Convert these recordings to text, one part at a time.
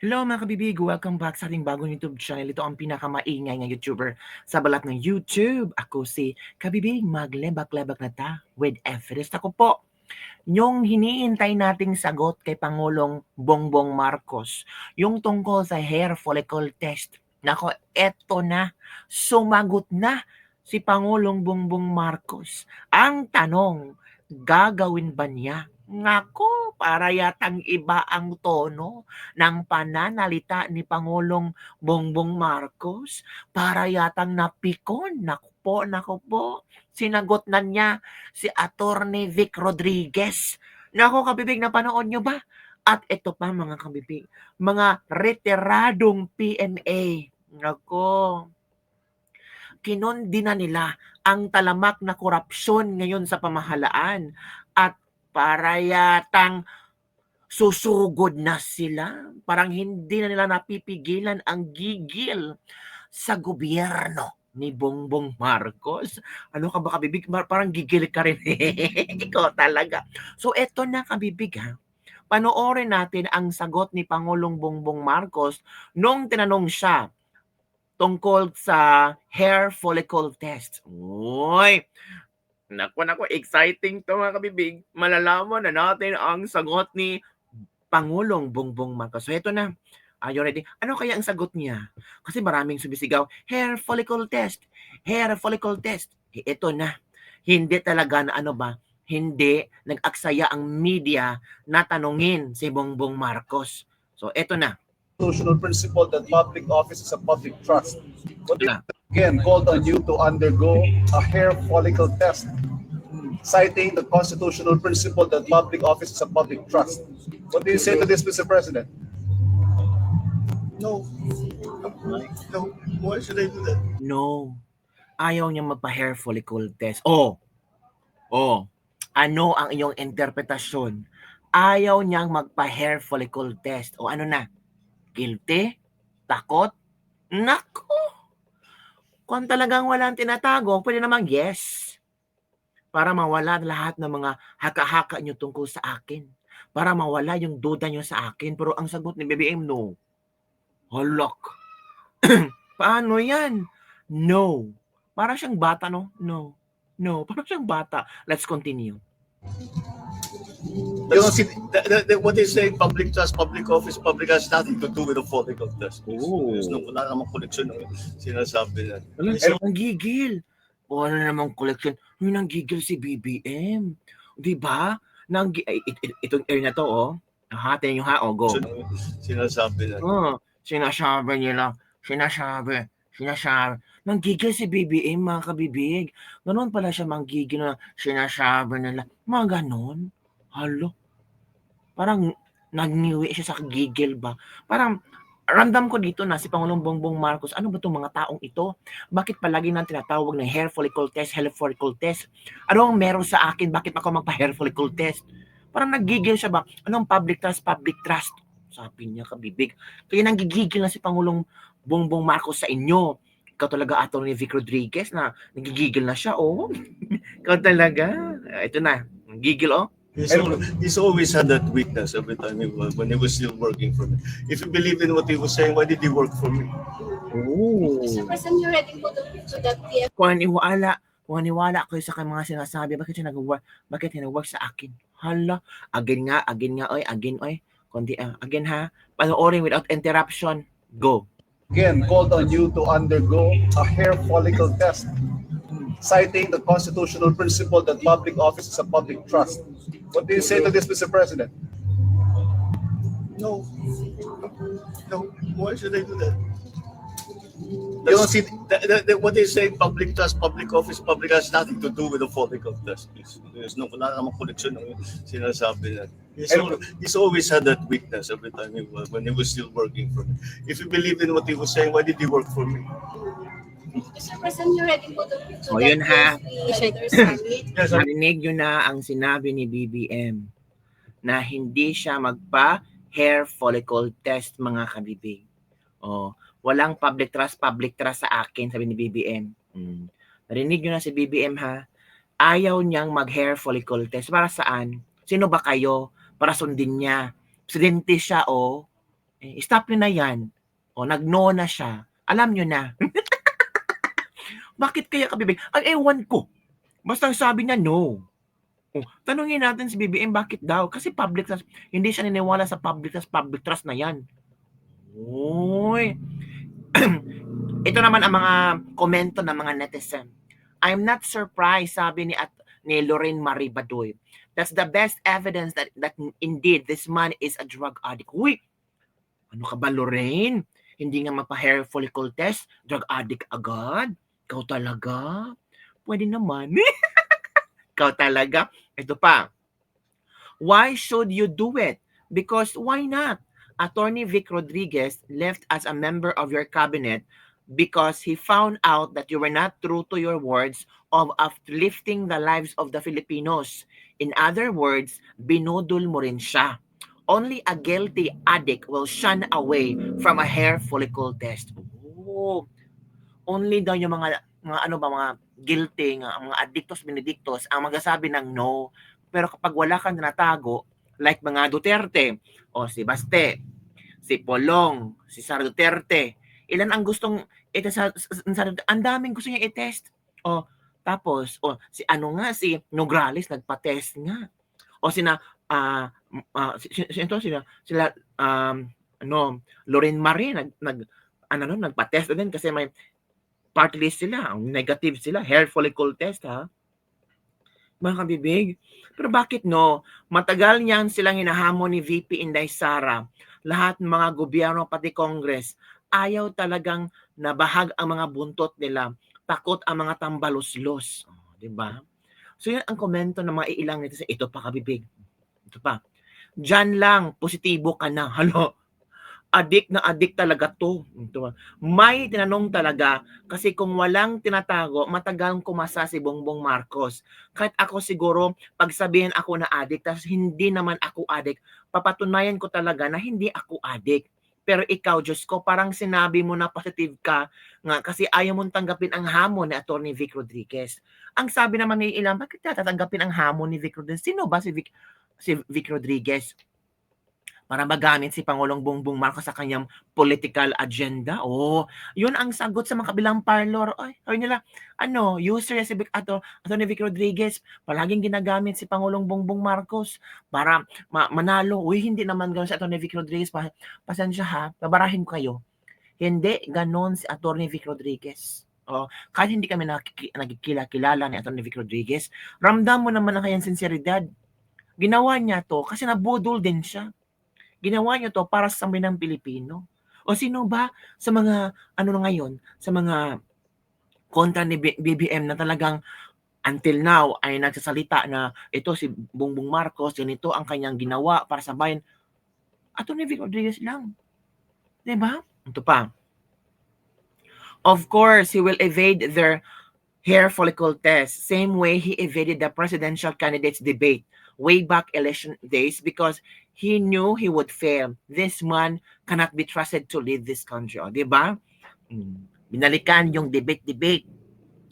Hello mga kabibig! Welcome back sa ating bagong YouTube channel. Ito ang pinakamaingay na YouTuber sa balat ng YouTube. Ako si Kabibig, maglebak-lebak na ta with Everest. Ako po, yung hiniintay nating sagot kay Pangulong Bongbong Marcos, yung tungkol sa hair follicle test. Nako, eto na, sumagot na si Pangulong Bongbong Marcos. Ang tanong, gagawin ba niya? Nako, para yatang iba ang tono ng pananalita ni Pangulong Bongbong Marcos. Para yatang napikon. Naku po, sinagot na niya si Attorney Vic Rodriguez. Nako kabibig, napanood nyo ba? At ito pa mga kabibig, mga retiradong PNA. Nako, kinundi na nila ang talamak na korupsyon ngayon sa pamahalaan at para yatang susugod na sila. Parang hindi na nila napipigilan ang gigil sa gobyerno ni Bongbong Marcos. Ano ka ba kabibig? Parang gigil ka rin. Ikaw talaga. So eto na kabibig ha. Panoorin natin ang sagot ni Pangulong Bongbong Marcos nung tinanong siya tungkol sa hair follicle test. Uy, naku, exciting to mga kabibig. Malalaman na natin ang sagot ni Pangulong Bongbong Marcos. So ito na. Are you ready? Ano kaya ang sagot niya? Kasi maraming sumisigaw, hair follicle test, hair follicle test. Ito na. Hindi talaga na hindi nag-aksaya ang media na tanungin si Bongbong Marcos. So ito na. Constitutional principle that public office is a public trust. But Ito na. again, called on you to undergo a hair follicle test, citing the constitutional principle that public office is a public trust. What do you say to this, Mr. President? No. No. Why should I do that? No. Ayaw niya magpa-hair follicle test. Ano ang iyong interpretasyon? Ayaw niyang magpa-hair follicle test. O ano na? Guilty? Takot? Nako! Kung talagang walang tinatago, pwede namang yes. Para mawala lahat ng mga haka-haka niyo tungkol sa akin. Para mawala yung duda niyo sa akin. Pero ang sagot ni BBM, no. Halak. Paano yan? No. Para siyang bata, no? No. No. Para siyang bata. Let's continue. You know, see, what they say, public trust, public office, public has nothing to do with the follicle test. There's no, wala namang connection ng sinasabi na. Ang gigil. O ano namang collection? Yung nanggigil si BBM. Di ba? Itong air na to, Hahatin yung go. Sinasabi na. Sinasabi nila. Sinasabi. Nanggigil si BBM, mga kabibig. Ganon pala siya manggigil na sinasabi nila. Mga ganon. Halo. Parang nagniwi siya sa gigil ba? Parang ramdam ko dito na si Pangulong Bongbong Marcos, ano ba itong mga taong ito? Bakit palagi nang tinatawag na hair follicle test, hair follicle test? Ano ang meron sa akin? Bakit ako magpa-hair follicle test? Parang nagigil siya ba? Anong public trust? Public trust. Sabi niya kabibig. Kaya nanggigigil na si Pangulong Bongbong Marcos sa inyo. Ikaw talaga, Atty. Vic Rodriguez, na nagigigil na siya, Ikaw talaga. Ito na. Gigil, He's always had that weakness every time when he was still working for me. If you believe in what he was saying, why did he work for me? Mr. President, you're ready to that PF. Kung niwala kayo sa mga sinasabi, bakit siya nag-work sa akin? Hala, again nga, Kundi, again ha, panoorin without interruption. Go. Again, called on you to undergo a hair follicle test, citing the constitutional principle that public office is a public trust. What do you say to this, Mr. President? No. No. Why should I do that? You know, see, what they say, public trust, public office, public has nothing to do with the follicle test. There's no, wala namang connection ng sinasabi na. He's always had that weakness every time when he was still working for me. If you believe in what he was saying, why did he work for me? Mr. President, you're ready to that yun ha. PF. Narinig nyo na ang sinabi ni BBM na hindi siya magpa-hair follicle test, mga kabibig. Walang public trust sa akin, sabi ni BBM. Narinig nyo na si BBM ha. Ayaw niyang mag-hair follicle test. Para saan? Sino ba kayo? Para sundin niya. Presidente siya Stop nyo na yan. O, nag-no na siya. Alam nyo na. Bakit kaya ka, BBM? Ay, ewan ko. Basta sabi niya, no. Tanungin natin si BBM, bakit daw? Kasi public trust. Hindi siya niniwala sa public trust na yan. Uy. Ito naman ang mga komento ng mga netizen. I'm not surprised, sabi ni Lorraine Marie Badoy. That's the best evidence that indeed this man is a drug addict. Uy, ano ka ba, Lorraine? Hindi nga mapa-hair follicle test, drug addict agad? Ikaw talaga? Pwede naman. Ikaw talaga? Ito pa. Why should you do it? Because why not? Attorney Vic Rodriguez left as a member of your cabinet because he found out that you were not true to your words of uplifting the lives of the Filipinos. In other words, binudol mo rin siya. Only a guilty addict will shun away from a hair follicle test. Oh, only daw yung mga mga guilty, mga addictos, benedictos, ang magsasabi ng no. Pero kapag wala kang natago, like mga Duterte, o si Baste, si Polong, si Sara Duterte, ilan ang gustong ang daming gusto niya i-test. O tapos si Nograles nagpa-test nga. O sila Lorraine Marie nagpa-test din kasi may party list sila, negative sila, hair follicle test ha. Mga kabibig. Pero bakit no? Matagal niyan silang hinahamon ni VP Inday Sara. Lahat ng mga gobyerno pati Congress ayaw talagang nabahag ang mga buntot nila. Takot ang mga tambaluslos. Di ba? So yan ang komento ng mga ilang nito. Ito pa kabibig. Ito pa. Diyan lang, positibo ka na. Halo, addict na addict talaga to. May tinanong talaga kasi kung walang tinatago, matagal kumasa si Bongbong Marcos. Kahit ako siguro, pag sabihin ako na addict, tapos hindi naman ako addict, papatunayan ko talaga na hindi ako addict. Pero ikaw, Diyos ko, parang sinabi mo na positive ka nga kasi ayaw mong tanggapin ang hamon ni Atty. Vic Rodriguez. Ang sabi naman ni ilan, bakit tatanggapin ang hamon ni Vic Rodriguez? Sino ba si Vic Rodriguez? Para magamit si Pangulong Bongbong Marcos sa kanyang political agenda. Yun ang sagot sa mga kabilang parlor. Ay nila, user si Atty. Vic Rodriguez, palaging ginagamit si Pangulong Bongbong Marcos para manalo. Hindi naman gano'n si Atty. Vic Rodriguez. Pasensya ha, babarahin ko kayo. Hindi gano'n si Atty. Vic Rodriguez. Kahit hindi kami nagkilala ni Atty. Vic Rodriguez, ramdam mo naman ang kanyang sinseridad. Ginawa niya to kasi nabudol din siya. Ginawa niyo to para sa sambayanang Pilipino. O sino ba sa mga ngayon, sa mga kontra ni BBM na talagang until now ay nagsasalita na ito si Bongbong Marcos, ganito ang kanyang ginawa para sa bayan. Atty. Vic Rodriguez lang. 'Di ba? Ito pa. Of course, he will evade their hair follicle test, same way he evaded the presidential candidates debate way back election days because he knew he would fail. This man cannot be trusted to lead this country. Di ba? Binalikan yung debate.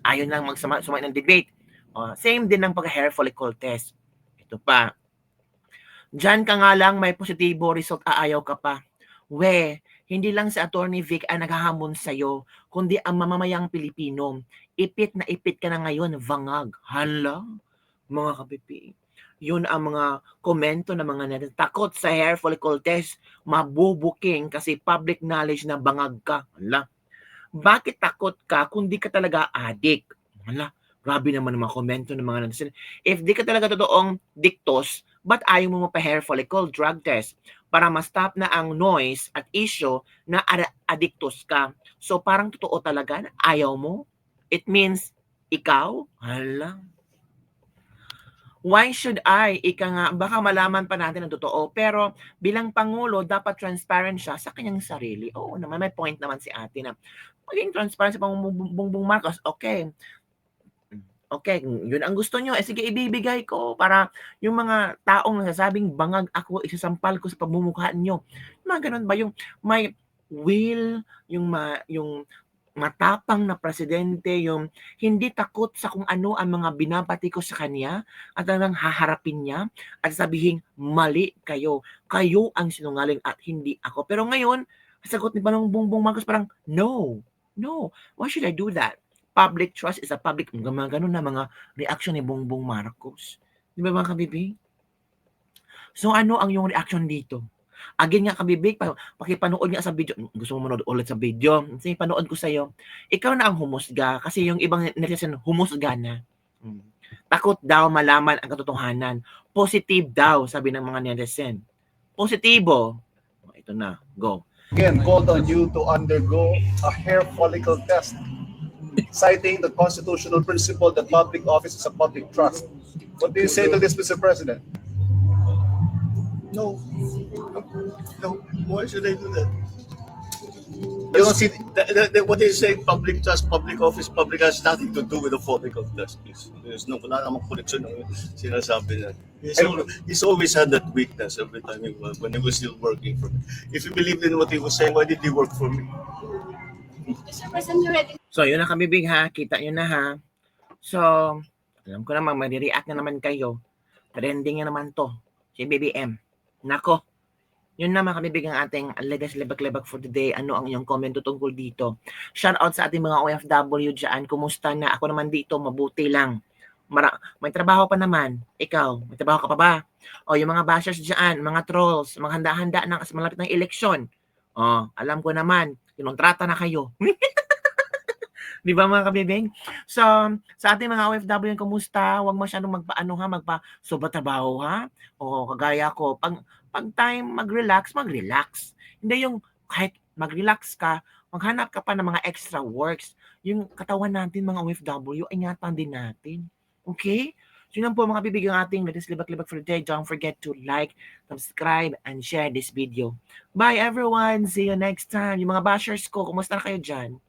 Ayaw lang sumay ng debate. Same din ng pag-hair follicle test. Ito pa. Diyan ka nga lang may positibo result, aayaw ka pa. Hindi lang si Atty. Vic ang naghahamon sa'yo, kundi ang mamamayang Pilipino. Ipit na ipit ka na ngayon, vangag. Hala, mga kapipi. Yun ang mga komento ng mga netizen. Takot sa hair follicle test, mabubuking kasi public knowledge na bangag ka. Hala, bakit takot ka kung di ka talaga addict? Hala, grabe naman ang mga komento ng mga netizen. If di ka talaga totoong diktos, ba't ayaw mo mapa-hair follicle drug test? Para ma-stop na ang noise at issue na addictus ka. So parang totoo talaga na ayaw mo? It means ikaw? Hala. Why should I? Ika nga, baka malaman pa natin ang totoo. Pero bilang Pangulo, dapat transparent siya sa kanyang sarili. Oo naman, may point naman si ate na maging transparent sa Bongbong Marcos. Okay, yun ang gusto nyo. Sige, ibibigay ko para yung mga taong nasasabing bangag ako, isasampal ko sa pagmumukhaan nyo. Mga ganun ba? Yung may will, yung matapang na presidente, yung hindi takot sa kung ano ang mga binabati ko sa kanya at talagang haharapin niya at sabihin, mali kayo. Kayo ang sinungaling at hindi ako. Pero ngayon, sagot ni Panong Bongbong Marcos parang, no, no, why should I do that? Public trust is a public, mga ganun na mga reaction ni Bongbong Marcos. Di ba mga kabibig? So ano ang yung reaction dito? Again nga kabibig, pakipanood nga sa video. Gusto mo manood ulit sa video? Sige, panood ko sa'yo. Ikaw na ang humusga kasi yung ibang netizen humusga na. Takot daw malaman ang katotohanan. Positive daw, sabi ng mga netizen. Positibo. Ito na, go. Again, called on you to undergo a hair follicle test, citing the constitutional principle that public office is a public trust. What do you say to this, Mr. President? No. No. Why should I do that? You don't see What they say, public trust, public office, public has nothing to do with the follicle test. There's no, wala namang connection ng sinasabi na. He's always had that weakness every time when he was still working for me. If he believed in what he was saying, why did he work for me? Mr. President, you're ready. So, yun na kabibig ha. Kita yun na ha. So, alam ko naman, mag-react na naman kayo. Trending na naman to. Si BBM. Nako. Yun na mga kabibig ang ating latest lebak-lebak for today. Ano ang iyong comment tungkol dito? Shout out sa ating mga OFW dyan. Kumusta na? Ako naman dito, mabuti lang. May trabaho pa naman. Ikaw, may trabaho ka pa ba? O yung mga bashers dyan, mga trolls, mga handa-handa na kasi malapit ng eleksyon. O, alam ko naman, kinontrata na kayo. Di ba mga kabibig? So, sa ating mga OFW, kumusta? Huwag masyadong magpa-sobra trabaho ha? O kagaya ko, pag time mag-relax. Hindi yung kahit mag-relax ka, maghanap ka pa ng mga extra works. Yung katawan natin mga OFW, ingatan din natin. Okay? So yun lang po mga kabibig ang ating latest libak-libak for today. Don't forget to like, subscribe, and share this video. Bye everyone! See you next time. Yung mga bashers ko, kumusta na kayo dyan?